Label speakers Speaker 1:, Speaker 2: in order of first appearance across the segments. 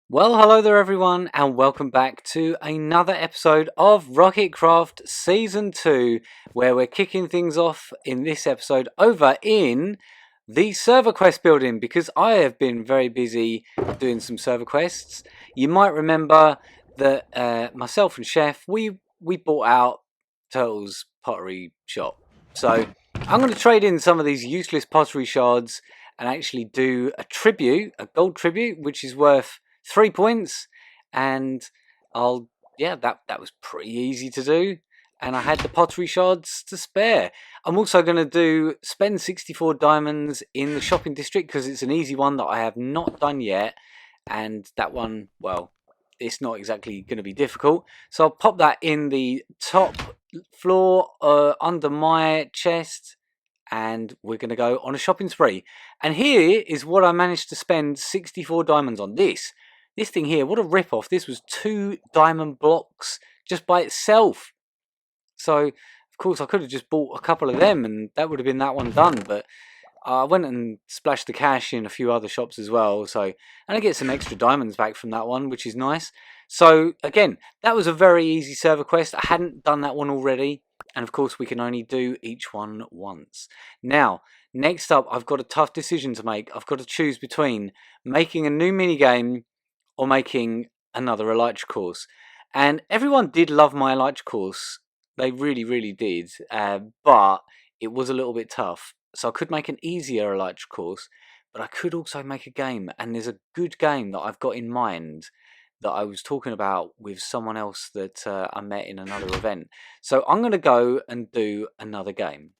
Speaker 1: Well, hello there everyone, and welcome back to another episode of Rocketcraft Season 2, where we're kicking things off in this episode over in the server quest building, because I have been very busy doing some server quests. You might remember that myself and Chef, we bought out Turtle's pottery shop. So I'm going to trade in some of these useless pottery shards and actually do a gold tribute, which is worth 3 points, and that was pretty easy to do, and I had the pottery shards to spare. I'm also going to spend 64 diamonds in the shopping district because it's an easy one that I have not done yet, and that one, well, it's not exactly going to be difficult, so I'll pop that in the top floor under my chest, and we're going to go on a shopping spree. And here is what I managed to spend 64 diamonds on. This thing here, what a rip-off. This was 2 diamond blocks just by itself. So, of course, I could have just bought a couple of them and that would have been that one done. But I went and splashed the cash in a few other shops as well. And I get some extra diamonds back from that one, which is nice. So, again, that was a very easy server quest. I hadn't done that one already. And, of course, we can only do each one once. Now, next up, I've got a tough decision to make. I've got to choose between making a new minigame or making another Elytra course. And everyone did love my Elytra course. They really, really did. But it was a little bit tough. So I could make an easier Elytra course, but I could also make a game. And there's a good game that I've got in mind that I was talking about with someone else that I met in another event. So I'm going to go and do another game.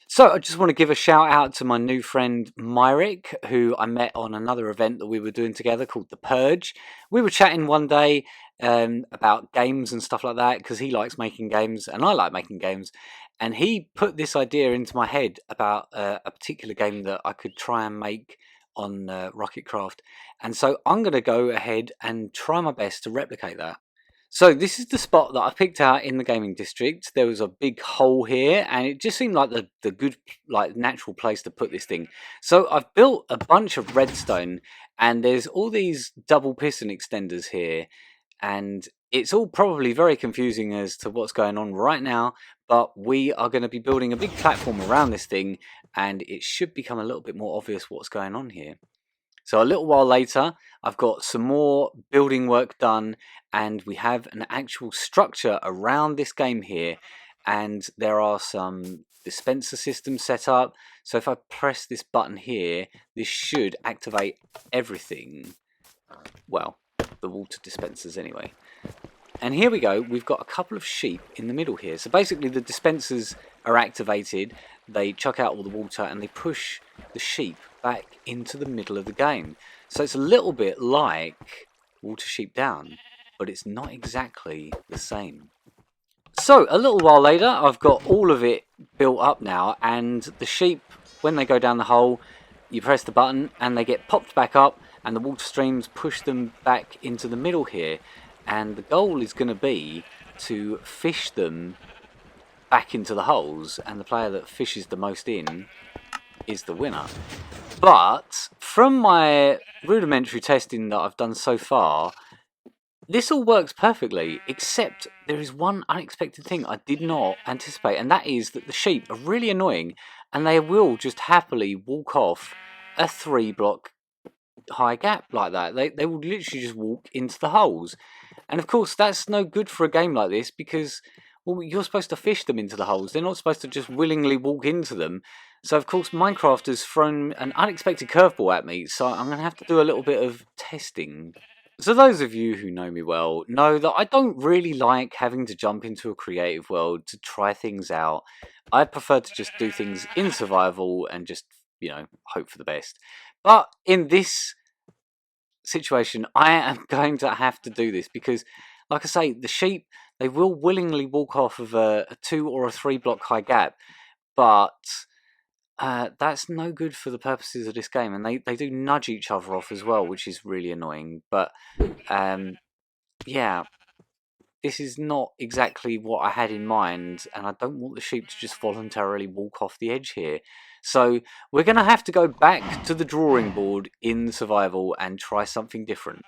Speaker 1: So I just want to give a shout out to my new friend Myrick, who I met on another event that we were doing together called The Purge. We were chatting one day about games and stuff like that, because he likes making games and I like making games. And he put this idea into my head about a particular game that I could try and make on Rocketcraft. And so I'm going to go ahead and try my best to replicate that. So this is the spot that I picked out in the gaming district. There was a big hole here, and it just seemed like the good, like, natural place to put this thing. So I've built a bunch of redstone, and there's all these double piston extenders here, and it's all probably very confusing as to what's going on right now, but we are going to be building a big platform around this thing, and it should become a little bit more obvious what's going on here. So a little while later, I've got some more building work done, and we have an actual structure around this game here, and there are some dispenser systems set up. So if I press this button here, this should activate everything. Well, the water dispensers anyway. And here we go, we've got a couple of sheep in the middle here. So basically the dispensers are activated, they chuck out all the water and they push the sheep back into the middle of the game. So it's a little bit like Water Sheep Down, but it's not exactly the same. So a little while later, I've got all of it built up now, and the sheep, when they go down the hole, you press the button and they get popped back up, and the water streams push them back into the middle here. And the goal is going to be to fish them back into the holes, and the player that fishes the most in is the winner. But from my rudimentary testing that I've done so far, this all works perfectly, except there is one unexpected thing I did not anticipate, and that is that the sheep are really annoying, and they will just happily walk off a 3-block high gap like that. They will literally just walk into the holes. And of course, that's no good for a game like this, because, well, you're supposed to fish them into the holes. They're not supposed to just willingly walk into them. So, of course, Minecraft has thrown an unexpected curveball at me, so I'm going to have to do a little bit of testing. So those of you who know me well know that I don't really like having to jump into a creative world to try things out. I prefer to just do things in survival and just, hope for the best. But in this situation, I am going to have to do this because, like I say, the sheep, they will willingly walk off of a 2 or a 3-block high gap, but that's no good for the purposes of this game, and they do nudge each other off as well, which is really annoying. But yeah, this is not exactly what I had in mind, and I don't want the sheep to just voluntarily walk off the edge here. So we're going to have to go back to the drawing board in survival and try something different.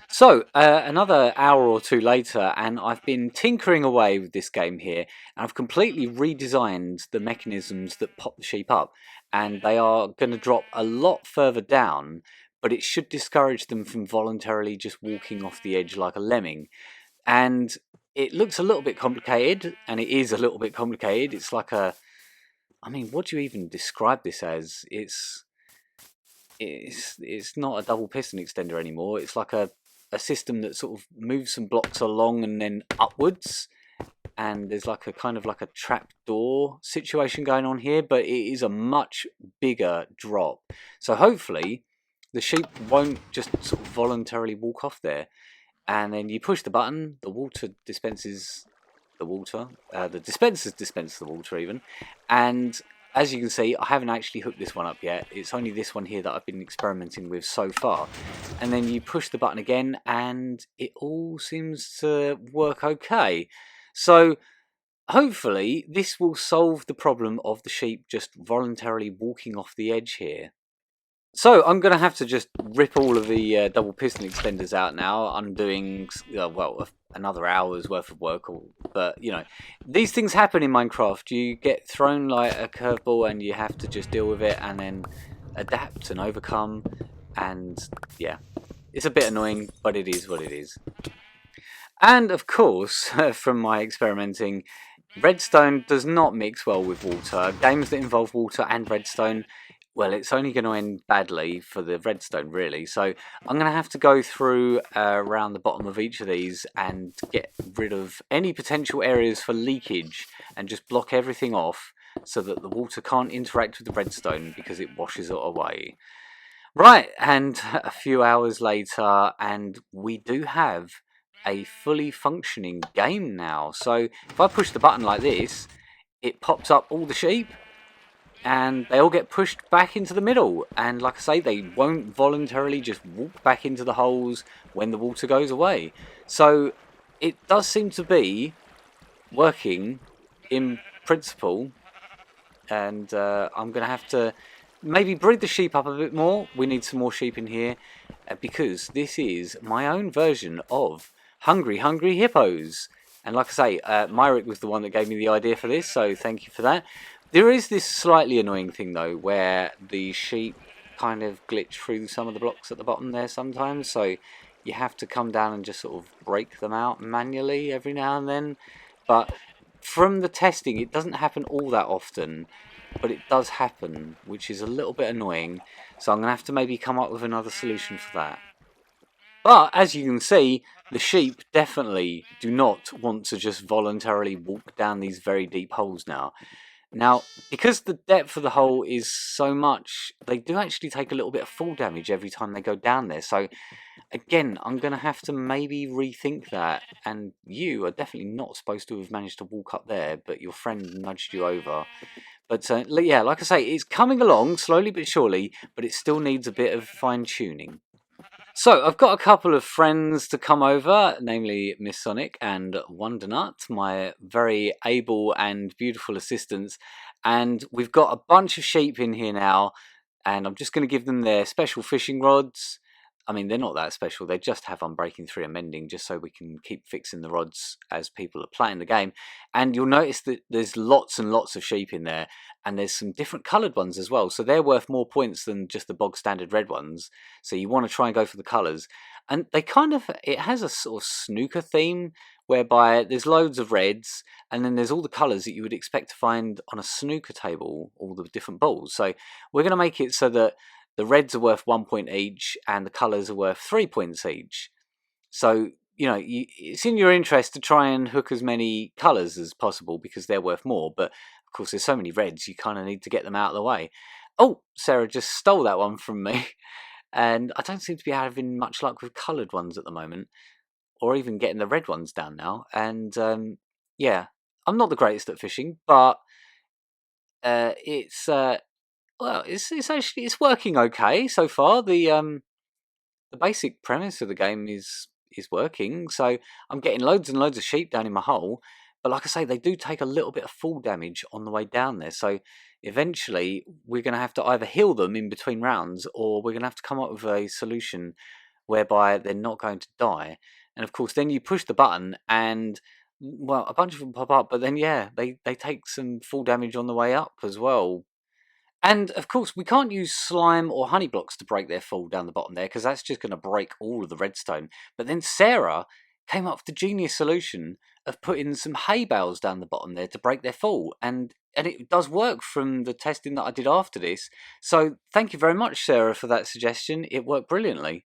Speaker 1: So, another hour or two later, and I've been tinkering away with this game here, and I've completely redesigned the mechanisms that pop the sheep up, and they are going to drop a lot further down, but it should discourage them from voluntarily just walking off the edge like a lemming. And it looks a little bit complicated, and it is a little bit complicated. It's like I mean, what do you even describe this as? It's not a double piston extender anymore. It's like a system that sort of moves some blocks along and then upwards. And there's like a kind of like a trap door situation going on here, but it is a much bigger drop. So hopefully the sheep won't just sort of voluntarily walk off there. And then you push the button, the water dispenses the water, the dispensers dispense the water even, and as you can see, I haven't actually hooked this one up yet. It's only this one here that I've been experimenting with so far. And then you push the button again and it all seems to work okay. So hopefully this will solve the problem of the sheep just voluntarily walking off the edge here. So I'm going to have to just rip all of the double piston extenders out now. I'm doing, well, another hour's worth of work. But, you know, these things happen in Minecraft. You get thrown like a curveball and you have to just deal with it and then adapt and overcome. And, yeah, it's a bit annoying, but it is what it is. And, of course, from my experimenting, redstone does not mix well with water. Games that involve water and redstone, well, it's only going to end badly for the redstone, really. So I'm going to have to go through around the bottom of each of these and get rid of any potential areas for leakage and just block everything off so that the water can't interact with the redstone because it washes it away. Right, and a few hours later, and we do have a fully functioning game now. So if I push the button like this, it pops up all the sheep and they all get pushed back into the middle. And like I say, they won't voluntarily just walk back into the holes when the water goes away. So it does seem to be working in principle. And I'm going to have to maybe breed the sheep up a bit more. We need some more sheep in here because this is my own version of Hungry Hungry Hippos. And like I say, Myrick was the one that gave me the idea for this, so thank you for that. There is this slightly annoying thing though, where the sheep kind of glitch through some of the blocks at the bottom there sometimes, so you have to come down and just sort of break them out manually every now and then. But from the testing, it doesn't happen all that often, but it does happen, which is a little bit annoying, so I'm going to have to maybe come up with another solution for that. But as you can see, the sheep definitely do not want to just voluntarily walk down these very deep holes now. Now, because the depth of the hole is so much, they do actually take a little bit of fall damage every time they go down there. So, again, I'm going to have to maybe rethink that. And you are definitely not supposed to have managed to walk up there, but your friend nudged you over. But yeah, like I say, it's coming along slowly but surely, but it still needs a bit of fine-tuning. So, I've got a couple of friends to come over, namely Miss Sonic and Wondernut, my very able and beautiful assistants. And we've got a bunch of sheep in here now, and I'm just going to give them their special fishing rods. I mean, they're not that special, they just have Unbreaking 3 and Mending, just so we can keep fixing the rods as people are playing the game. And you'll notice that there's lots and lots of sheep in there, and there's some different coloured ones as well, so they're worth more points than just the bog standard red ones, so you want to try and go for the colours. And they kind of, it has a sort of snooker theme, whereby there's loads of reds, and then there's all the colours that you would expect to find on a snooker table, all the different balls. So we're going to make it so that the reds are worth 1 point each, and the colours are worth 3 points each. So, you know, it's in your interest to try and hook as many colours as possible because they're worth more. But, of course, there's so many reds, you kind of need to get them out of the way. Oh, Sarah just stole that one from me. And I don't seem to be having much luck with coloured ones at the moment, or even getting the red ones down now. And, yeah, I'm not the greatest at fishing, but it's... well, it's actually working okay so far. The basic premise of the game is working, so I'm getting loads and loads of sheep down in my hole. But like I say, they do take a little bit of fall damage on the way down there. So eventually, we're going to have to either heal them in between rounds, or we're going to have to come up with a solution whereby they're not going to die. And of course, then you push the button and, well, a bunch of them pop up, but then, yeah, they take some full damage on the way up as well. And of course, we can't use slime or honey blocks to break their fall down the bottom there, because that's just going to break all of the redstone. But then Sarah came up with the genius solution of putting some hay bales down the bottom there to break their fall, and it does work from the testing that I did after this. So thank you very much, Sarah, for that suggestion. It worked brilliantly.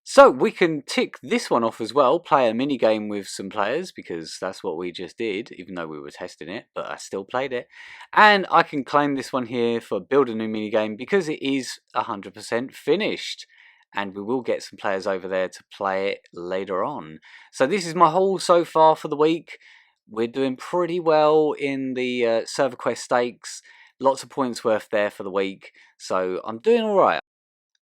Speaker 1: So we can tick this one off as well, play a mini game with some players, because that's what we just did, even though we were testing it, but I still played it. And I can claim this one here for build a new mini game because it is 100% finished. And we will get some players over there to play it later on. So this is my haul so far for the week. We're doing pretty well in the server quest stakes. Lots of points worth there for the week. So I'm doing alright.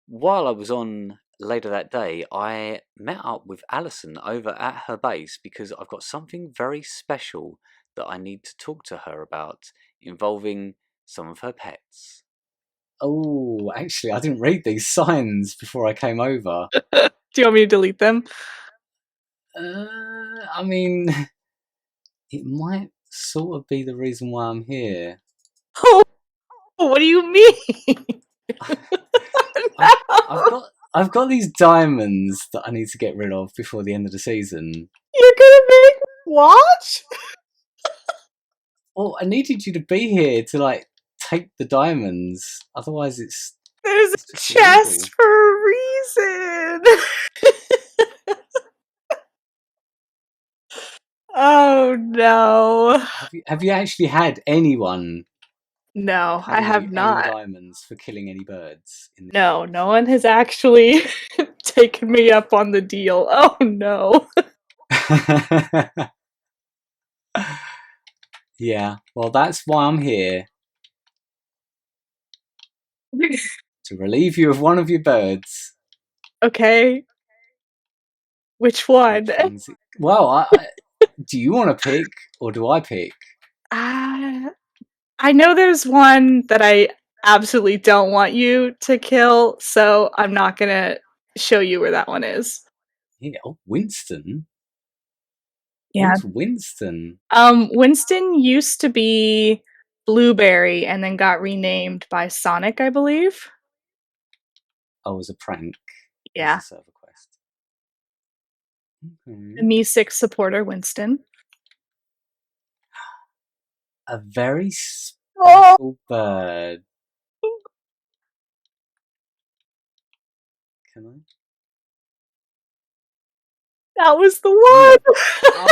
Speaker 1: While I was on later that day, I met up with Alison over at her base because I've got something very special that I need to talk to her about involving some of her pets. Oh, actually, I didn't read these signs before I came over.
Speaker 2: Do you want me to delete them?
Speaker 1: I mean, it might sort of be the reason why I'm here.
Speaker 2: Oh, what do you mean?
Speaker 1: I've got these diamonds that I need to get rid of before the end of the season.
Speaker 2: You're gonna make me watch?
Speaker 1: Well, I needed you to be here to like take the diamonds. Otherwise,
Speaker 2: There's
Speaker 1: it's
Speaker 2: a
Speaker 1: just
Speaker 2: chest
Speaker 1: illegal.
Speaker 2: for a reason. Oh no.
Speaker 1: Have you actually had anyone
Speaker 2: No, I
Speaker 1: pay you
Speaker 2: have
Speaker 1: any
Speaker 2: not.
Speaker 1: diamonds for killing any birds in
Speaker 2: No, no one has actually taken me up on the deal. Oh no.
Speaker 1: the Yeah, well, that's why I'm here, to relieve you of one of your birds.
Speaker 2: Okay. Which one?
Speaker 1: Which one's it? Well, do you want to pick or do I pick?
Speaker 2: Uh, I know there's one that I absolutely don't want you to kill, so I'm not gonna show you where that one is.
Speaker 1: Yeah, oh, Winston.
Speaker 2: Yeah.
Speaker 1: Who's Winston?
Speaker 2: Winston used to be Blueberry and then got renamed by Sonic, I believe.
Speaker 1: Oh, as a prank, as
Speaker 2: Yeah.
Speaker 1: a server quest.
Speaker 2: The
Speaker 1: Okay.
Speaker 2: Me 6 supporter, Winston.
Speaker 1: A very
Speaker 2: Oh,
Speaker 1: special bird. Can I?
Speaker 2: that was the
Speaker 1: I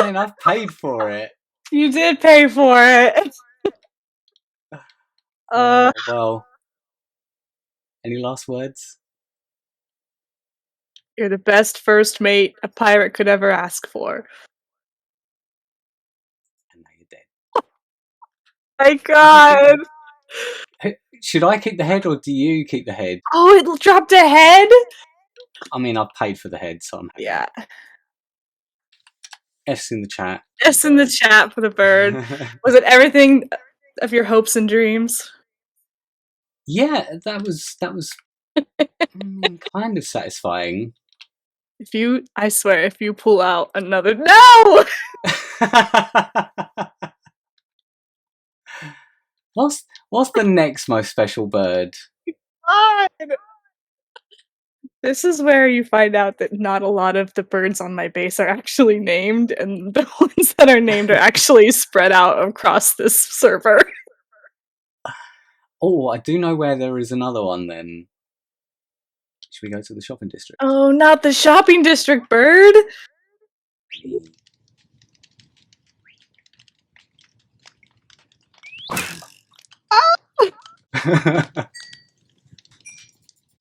Speaker 1: mean,
Speaker 2: one!
Speaker 1: I've paid for it.
Speaker 2: You did pay for it.
Speaker 1: Well, any last words?
Speaker 2: You're the best first mate a pirate could ever ask for.
Speaker 1: And now you're dead.
Speaker 2: My
Speaker 1: Who do you keep
Speaker 2: god!
Speaker 1: Should I keep the head or do you keep the head?
Speaker 2: Oh, it dropped a head?
Speaker 1: I mean, I've paid for the head, so I'm happy.
Speaker 2: Yeah.
Speaker 1: F's in the chat.
Speaker 2: S in the chat for the bird. Was it everything of your hopes and dreams?
Speaker 1: Yeah, that was kind of satisfying.
Speaker 2: I swear, if you pull out another, no!
Speaker 1: What's the next most special bird?
Speaker 2: God! This is where you find out that not a lot of the birds on my base are actually named, and the ones that are named are actually spread out across this server.
Speaker 1: Oh, I do know where there is another one then. Should we go to the shopping district?
Speaker 2: Oh, not the shopping district bird!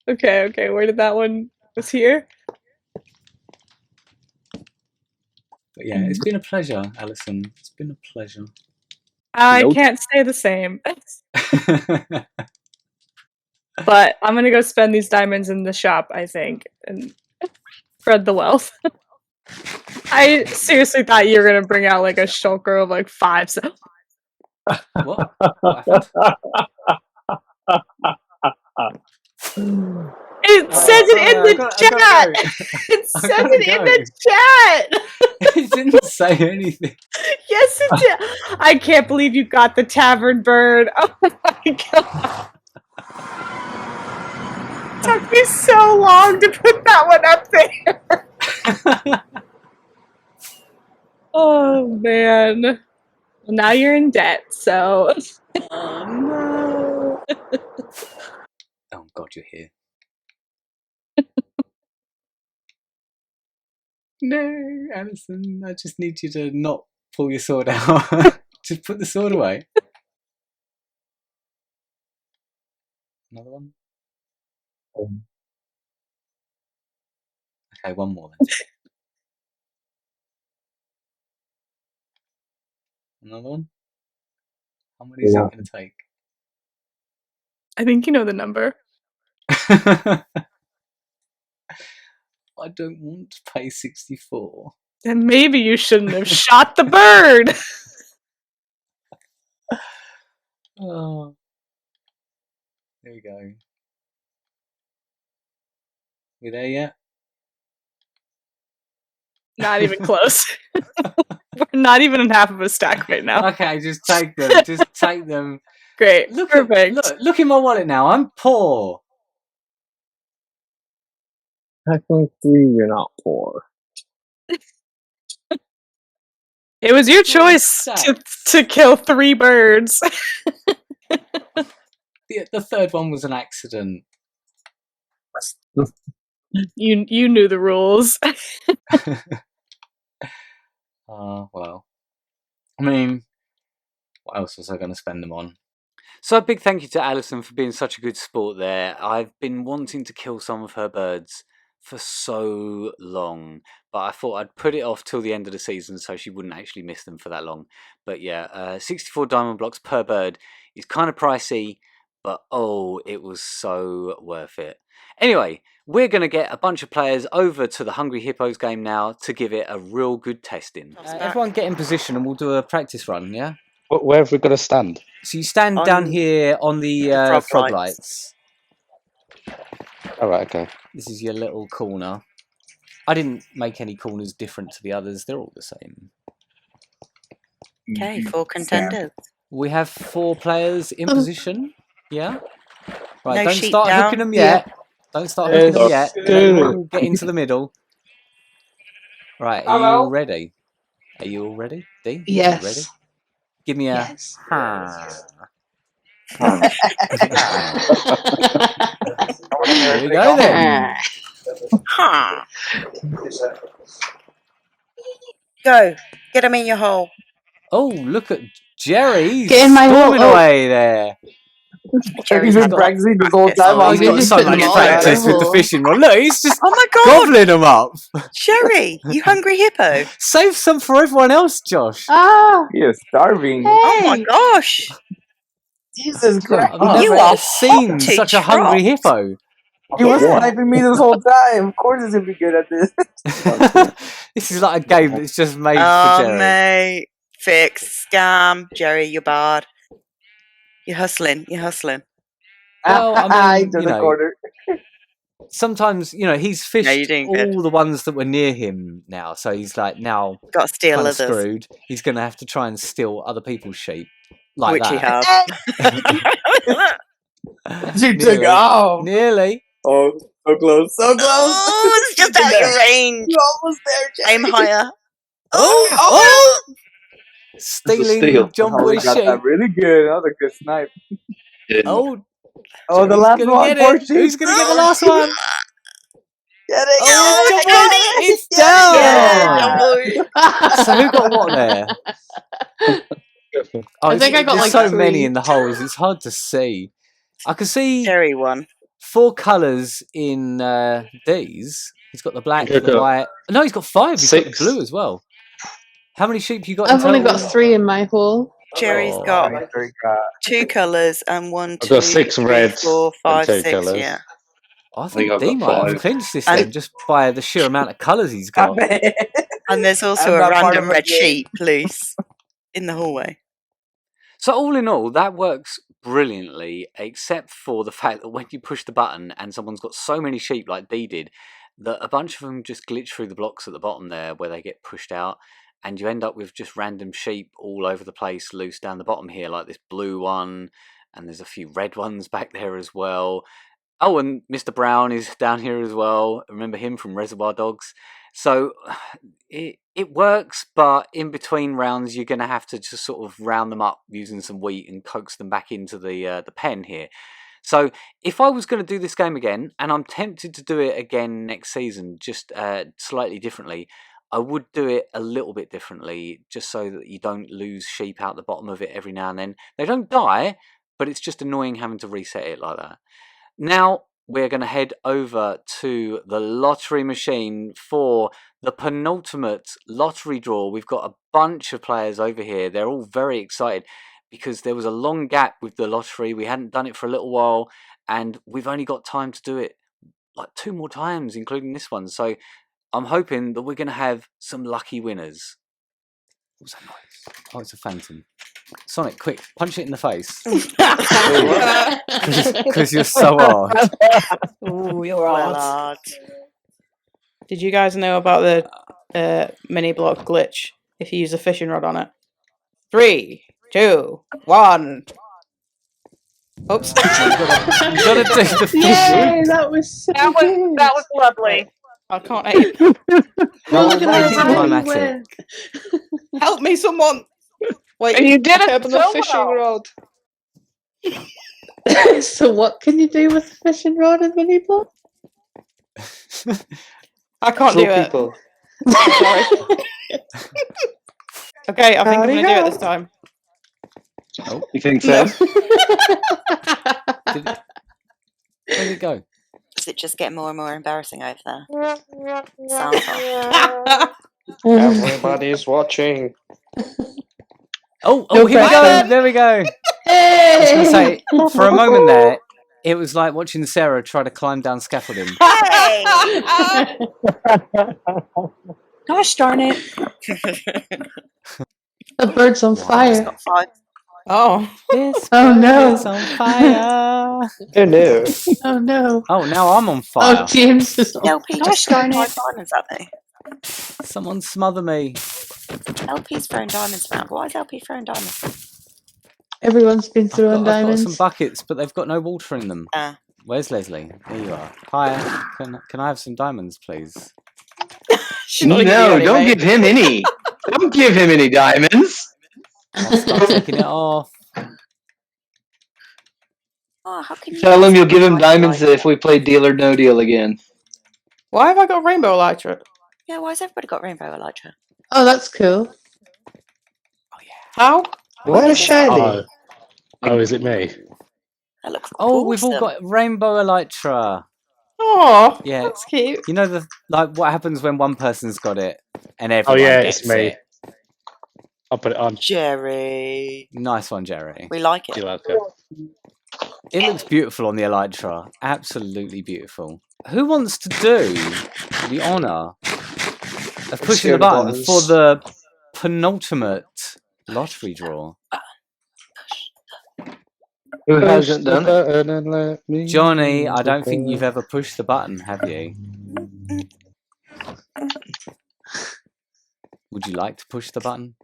Speaker 2: Okay, where did that one was here?
Speaker 1: But yeah, it's been a pleasure, Alison. It's been a pleasure.
Speaker 2: I can't say the same. But I'm gonna go spend these diamonds in the shop, I think, and spread the wealth. I seriously thought you were gonna bring out like a shulker of like 5.
Speaker 1: What happened?
Speaker 2: It says it in the chat. It says it in the chat.
Speaker 1: It didn't say anything.
Speaker 2: Yes, it did. I can't believe you got the tavern bird. Oh my god. It took me so long to put that one up there. Oh man. Well, now you're in debt, so. Oh no.
Speaker 1: Oh god, you're here. No, Alison, I just need you to not pull your sword out. Just put the sword away. Another one? Okay, one more then. Another one? How many is it going to take?
Speaker 2: I think you know the number.
Speaker 1: I don't want to pay 64.
Speaker 2: Then maybe you shouldn't have shot the bird.
Speaker 1: Oh. There we go. You there yet?
Speaker 2: Not even close. We're not even in half of a stack right now.
Speaker 1: Okay, just take them. Just take them.
Speaker 2: Great. Perfect.
Speaker 1: Look in my wallet now. I'm poor.
Speaker 3: Technically, you're not poor.
Speaker 2: It was your choice to kill 3 birds.
Speaker 1: The third one was an accident.
Speaker 2: You knew the rules.
Speaker 1: Well. I mean, what else was I going to spend them on? So a big thank you to Alison for being such a good sport there. I've been wanting to kill some of her birds for so long, but I thought I'd put it off till the end of the season so she wouldn't actually miss them for that long. But yeah, 64 diamond blocks per bird is kind of pricey, but oh, it was so worth it. Anyway, we're going to get a bunch of players over to the Hungry Hippos game now to give it a real good testing. Everyone get in position and we'll do a practice run, yeah?
Speaker 3: Where have we got to stand?
Speaker 1: So you stand down here on the frog lights.
Speaker 3: All right, okay.
Speaker 1: This is your little corner. I didn't make any corners different to the others. They're all the same.
Speaker 4: Okay, 4 contenders.
Speaker 1: We have 4 players in position. Yeah? Right,
Speaker 4: No
Speaker 1: don't
Speaker 4: sheep
Speaker 1: start
Speaker 4: down.
Speaker 1: hooking them yet. Don't start hooking them yet. Get into the middle. Right, are you all ready? Are you all ready? D?
Speaker 5: Yes.
Speaker 1: You ready? Give me a...
Speaker 5: Yes.
Speaker 1: Here we go then.
Speaker 4: Go. Get them in your hole.
Speaker 1: Oh, look at Jerry. He's
Speaker 5: Get in my hole.
Speaker 1: storming away there.
Speaker 4: Jerry's
Speaker 3: been practicing this whole time.
Speaker 1: Oh, he's got
Speaker 5: just
Speaker 1: so
Speaker 5: put
Speaker 1: much
Speaker 5: them all
Speaker 1: practice
Speaker 5: in.
Speaker 1: with the fishing rod. Look, he's just
Speaker 4: Oh my god!
Speaker 1: gobbling them up.
Speaker 4: Jerry, you hungry hippo?
Speaker 1: Save some for everyone else, Josh.
Speaker 5: Ah,
Speaker 3: He is starving.
Speaker 5: hey.
Speaker 4: Oh my gosh!
Speaker 3: Jesus Christ.
Speaker 1: I've
Speaker 4: You
Speaker 1: never
Speaker 4: are
Speaker 1: seen
Speaker 4: hot to
Speaker 1: such a hungry
Speaker 4: trot.
Speaker 1: hippo.
Speaker 3: He was sniping me this whole time. Of course he's going to be good at this.
Speaker 1: This is like a game that's just made for
Speaker 4: Oh
Speaker 1: Jerry.
Speaker 4: mate, fix, scam, Jerry, you're bad. You're hustling. You're hustling.
Speaker 1: Well, I mean,
Speaker 3: to
Speaker 1: you
Speaker 3: the
Speaker 1: know,
Speaker 3: corner.
Speaker 1: sometimes, you know, he's fished
Speaker 4: you're doing good.
Speaker 1: all the ones that were near him now, so he's like now
Speaker 4: Got to steal
Speaker 1: kind of
Speaker 4: others,
Speaker 1: screwed. He's going to have to try and steal other people's sheep, like
Speaker 4: which he
Speaker 1: that.
Speaker 4: has.
Speaker 3: She took off.
Speaker 1: Nearly.
Speaker 3: Oh, so close. So close.
Speaker 4: Oh, it's just out your range.
Speaker 3: You're almost there, Jerry.
Speaker 4: Aim higher.
Speaker 1: Oh! Stealing
Speaker 3: steal.
Speaker 1: John
Speaker 3: Oh, we
Speaker 1: Boy's
Speaker 3: got
Speaker 1: sheep.
Speaker 3: that really good. That was a good snipe.
Speaker 1: Oh,
Speaker 3: Oh, the
Speaker 1: Who's
Speaker 3: last
Speaker 1: gonna
Speaker 3: one.
Speaker 1: get
Speaker 3: Poor
Speaker 1: it?
Speaker 3: sheep.
Speaker 1: Who's going to get the last one?
Speaker 3: Get it.
Speaker 1: Oh,
Speaker 4: I
Speaker 1: John
Speaker 4: got
Speaker 1: Boy, it's
Speaker 4: Yeah,
Speaker 1: down.
Speaker 4: John Boy.
Speaker 1: So who got what there? Oh,
Speaker 5: I think I got
Speaker 1: there's
Speaker 5: like
Speaker 1: so
Speaker 5: 3.
Speaker 1: many in the holes. It's hard to see. I can see
Speaker 4: Jerry won.
Speaker 1: 4 colours in these. He's got the black, the white. No, he's got 5. He's got the
Speaker 3: 6.
Speaker 1: blue as well. How many sheep you got?
Speaker 5: I've
Speaker 1: in
Speaker 5: only
Speaker 1: total?
Speaker 5: got 3 in my hole.
Speaker 4: Jerry's
Speaker 1: Oh.
Speaker 4: got 2 colours and 1,
Speaker 3: I've
Speaker 4: 2,
Speaker 3: got 6
Speaker 4: 3,
Speaker 3: reds
Speaker 4: 4, 5,
Speaker 3: and 2
Speaker 4: 6.
Speaker 3: colours.
Speaker 4: Yeah.
Speaker 1: I
Speaker 3: think
Speaker 1: think
Speaker 3: I've
Speaker 1: D
Speaker 3: got
Speaker 1: might have
Speaker 3: 5.
Speaker 1: clinched this
Speaker 4: And-
Speaker 1: then just by the sheer amount of colours he's got.
Speaker 4: And there's also
Speaker 3: I'm
Speaker 4: a
Speaker 3: not part
Speaker 4: random
Speaker 3: of a
Speaker 4: red
Speaker 3: game.
Speaker 4: sheep loose in the hallway.
Speaker 1: So all in all, that works brilliantly, except for the fact that when you push the button and someone's got so many sheep like Dee did, that a bunch of them just glitch through the blocks at the bottom there where they get pushed out, and you end up with just random sheep all over the place, loose down the bottom here, like this blue one, and there's a few red ones back there as well. Oh, and Mr. Brown is down here as well. Remember him from Reservoir Dogs? So it works, but in between rounds, you're going to have to just sort of round them up using some wheat and coax them back into the pen here. So if I was going to do this game again, and I'm tempted to do it again next season, just slightly differently, I would do it a little bit differently, just so that you don't lose sheep out the bottom of it every now and then. They don't die, but it's just annoying having to reset it like that. Now we're going to head over to the lottery machine for the penultimate lottery draw. We've got a bunch of players over here. They're all very excited because there was a long gap with the lottery. We hadn't done it for a little while, and we've only got time to do it like 2 more times, including this one. So I'm hoping that we're going to have some lucky winners. What's that noise? Oh, it's a phantom. Sonic, quick, punch it in the face. Because you're so odd.
Speaker 2: Ooh, you're
Speaker 4: Well,
Speaker 2: odd. Did you guys know about the mini block glitch if you use a fishing rod on it? 3, 2, 1. Oops.
Speaker 1: You gotta do the fishing.
Speaker 5: Yay, that was so good.
Speaker 6: That was lovely.
Speaker 2: I can't aim.
Speaker 1: No,
Speaker 5: Look at
Speaker 1: make it
Speaker 5: how you
Speaker 1: climatic.
Speaker 5: went.
Speaker 2: Help me, someone! Wait,
Speaker 6: And you did it
Speaker 2: have
Speaker 6: so
Speaker 2: a fishing
Speaker 6: well.
Speaker 2: rod.
Speaker 5: So what can you do with a fishing rod and mini block?
Speaker 2: I can't do it.
Speaker 3: People.
Speaker 2: Sorry. Okay, I think I'm
Speaker 5: Howdy
Speaker 2: gonna do it
Speaker 5: ho.
Speaker 2: this time.
Speaker 3: You think so?
Speaker 1: Where did it go?
Speaker 4: Is it just getting more and more embarrassing over there? Sounds off.
Speaker 3: Everybody's watching.
Speaker 1: Oh,
Speaker 5: No
Speaker 1: here we
Speaker 5: pressure.
Speaker 1: go. There we go. I was
Speaker 5: Hey!
Speaker 1: going to say, for a moment there, it was like watching Sarah try to climb down scaffolding.
Speaker 4: Hey!
Speaker 6: Gosh darn it.
Speaker 5: The bird's on
Speaker 4: Just
Speaker 5: fire.
Speaker 4: got 5.
Speaker 2: Oh.
Speaker 1: This
Speaker 5: Oh no.
Speaker 1: is on fire.
Speaker 3: Oh no.
Speaker 5: Oh no.
Speaker 1: Oh, now I'm on fire.
Speaker 5: Oh, James is on.
Speaker 4: LP
Speaker 6: Gosh
Speaker 4: just
Speaker 6: darn
Speaker 4: throwing
Speaker 6: it.
Speaker 4: 5 diamonds at me.
Speaker 1: Someone smother me.
Speaker 4: LP's throwing diamonds around. Why is LP throwing diamonds?
Speaker 5: Everyone's been
Speaker 1: I've
Speaker 5: throwing
Speaker 1: got some
Speaker 5: diamonds.
Speaker 1: buckets, but they've got no water in them.
Speaker 4: Ah.
Speaker 1: Where's Leslie? There you are. Hi. Can I have some diamonds, please?
Speaker 2: She's not gonna give you
Speaker 3: No,
Speaker 2: any,
Speaker 3: don't
Speaker 2: mate.
Speaker 3: give him any. Don't give him any diamonds.
Speaker 1: I'll start taking it off.
Speaker 4: Oh, how can you
Speaker 3: Tell him
Speaker 4: ask
Speaker 3: you'll give him
Speaker 4: like
Speaker 3: diamonds
Speaker 4: that?
Speaker 3: if we play Deal or No Deal again.
Speaker 2: Why have I got rainbow elytra?
Speaker 4: Yeah, why has everybody got rainbow elytra?
Speaker 5: Oh, that's cool.
Speaker 2: How?
Speaker 3: What a shiny.
Speaker 7: Oh, is it me?
Speaker 4: That looks
Speaker 1: Oh, we've all
Speaker 4: awesome.
Speaker 1: got rainbow elytra.
Speaker 2: Oh,
Speaker 1: Yeah.
Speaker 2: that's cute.
Speaker 1: You know what happens when one person's got it and
Speaker 7: Oh
Speaker 1: everyone
Speaker 7: yeah,
Speaker 1: gets
Speaker 7: it's me.
Speaker 1: it.
Speaker 7: I'll put it on.
Speaker 4: Jerry.
Speaker 1: Nice one, Jerry.
Speaker 4: We like it.
Speaker 7: You're welcome.
Speaker 1: It looks beautiful on the elytra. Absolutely beautiful. Who wants to do the honour of pushing the button for the penultimate lottery draw?
Speaker 3: Who hasn't done it?
Speaker 7: button and let me
Speaker 1: Johnny, I don't think you've ever pushed the button, have you? Would you like to push the button?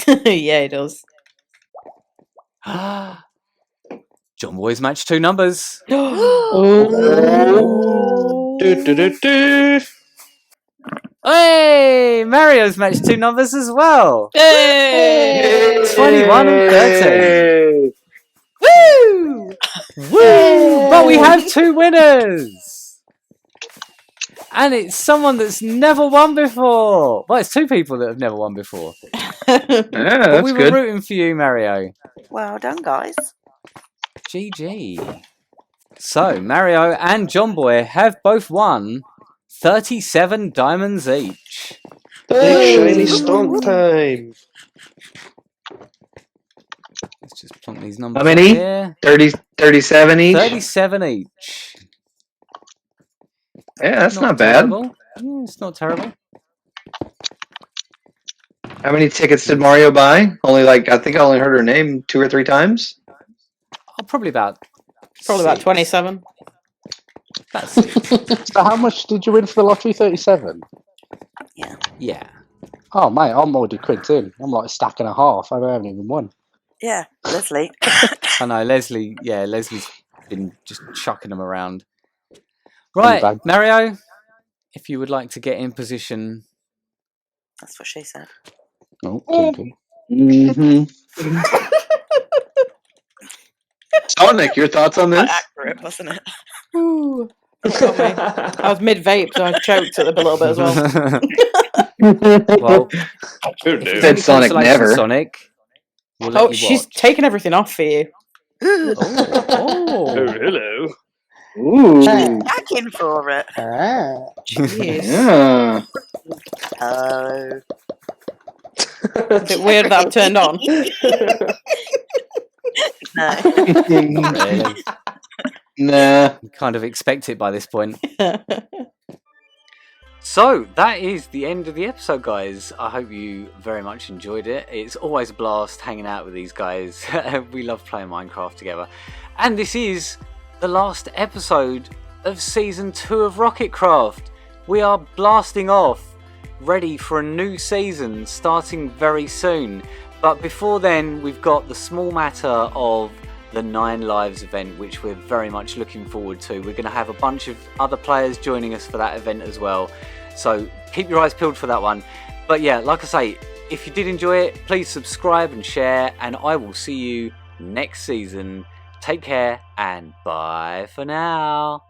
Speaker 2: Yeah, it does.
Speaker 1: John Boy's matched 2 numbers.
Speaker 5: Oh.
Speaker 3: Do.
Speaker 1: Hey! Mario's matched 2 numbers as well.
Speaker 2: Hey!
Speaker 1: 21 and 13.
Speaker 2: Woo!
Speaker 1: Woo! But we have 2 winners. And it's someone that's never won before. Well, it's 2 people that have never won before.
Speaker 3: Yeah,
Speaker 1: But
Speaker 3: that's
Speaker 1: we were
Speaker 3: good.
Speaker 1: rooting for you, Mario.
Speaker 4: Well done, guys.
Speaker 1: GG. So, Mario and John Boy have both won 37 diamonds each.
Speaker 3: Big shiny stomp time.
Speaker 1: Let's just plonk these numbers
Speaker 3: How many?
Speaker 1: up here.
Speaker 3: 37 each?
Speaker 1: 37 each.
Speaker 3: Yeah, that's not bad.
Speaker 1: Terrible. It's not terrible.
Speaker 3: How many tickets did Mario buy? I think I only heard her name 2 or 3 times.
Speaker 1: Probably about
Speaker 8: Probably about
Speaker 1: 6.
Speaker 8: 27.
Speaker 1: About 6.
Speaker 7: So how much did you win for the lottery? 37.
Speaker 1: Yeah.
Speaker 7: Oh mate, I'm already quids in. I'm like a stack and a half. I haven't even won.
Speaker 4: Yeah, Leslie.
Speaker 1: I know, Leslie. Yeah, Leslie's been just chucking them around. Right,
Speaker 7: Bag.
Speaker 1: Mario, if you would like to get in position.
Speaker 4: That's what she said.
Speaker 3: Oh, okay. Mm-hmm. Sonic, your thoughts on
Speaker 4: Quite
Speaker 3: this?
Speaker 4: accurate, wasn't it?
Speaker 8: Ooh. Got me. I was mid-vape, so I choked a little bit as well.
Speaker 1: Well,
Speaker 3: Who
Speaker 1: if
Speaker 3: knew?
Speaker 1: it's
Speaker 3: Said
Speaker 1: any
Speaker 3: Sonic
Speaker 1: consolation,
Speaker 3: never.
Speaker 1: Sonic, we'll let
Speaker 8: Oh,
Speaker 1: you
Speaker 8: she's
Speaker 1: watch.
Speaker 8: taking everything off for you.
Speaker 1: Oh.
Speaker 7: hello.
Speaker 3: Ooh.
Speaker 4: Jacking for it.
Speaker 8: Jeez.
Speaker 3: Yeah.
Speaker 4: Oh.
Speaker 8: A bit weird that I've turned on.
Speaker 4: No.
Speaker 1: Really?
Speaker 3: Nah.
Speaker 1: You kind of expect it by this point. So, that is the end of the episode, guys. I hope you very much enjoyed it. It's always a blast hanging out with these guys. We love playing Minecraft together. And this is the last episode of Season 2 of Rocketcraft. We are blasting off, ready for a new season starting very soon. But before then, we've got the small matter of the 9 Lives event, which we're very much looking forward to. We're going to have a bunch of other players joining us for that event as well. So keep your eyes peeled for that one. But yeah, like I say, if you did enjoy it, please subscribe and share, and I will see you next season. Take care and bye for now.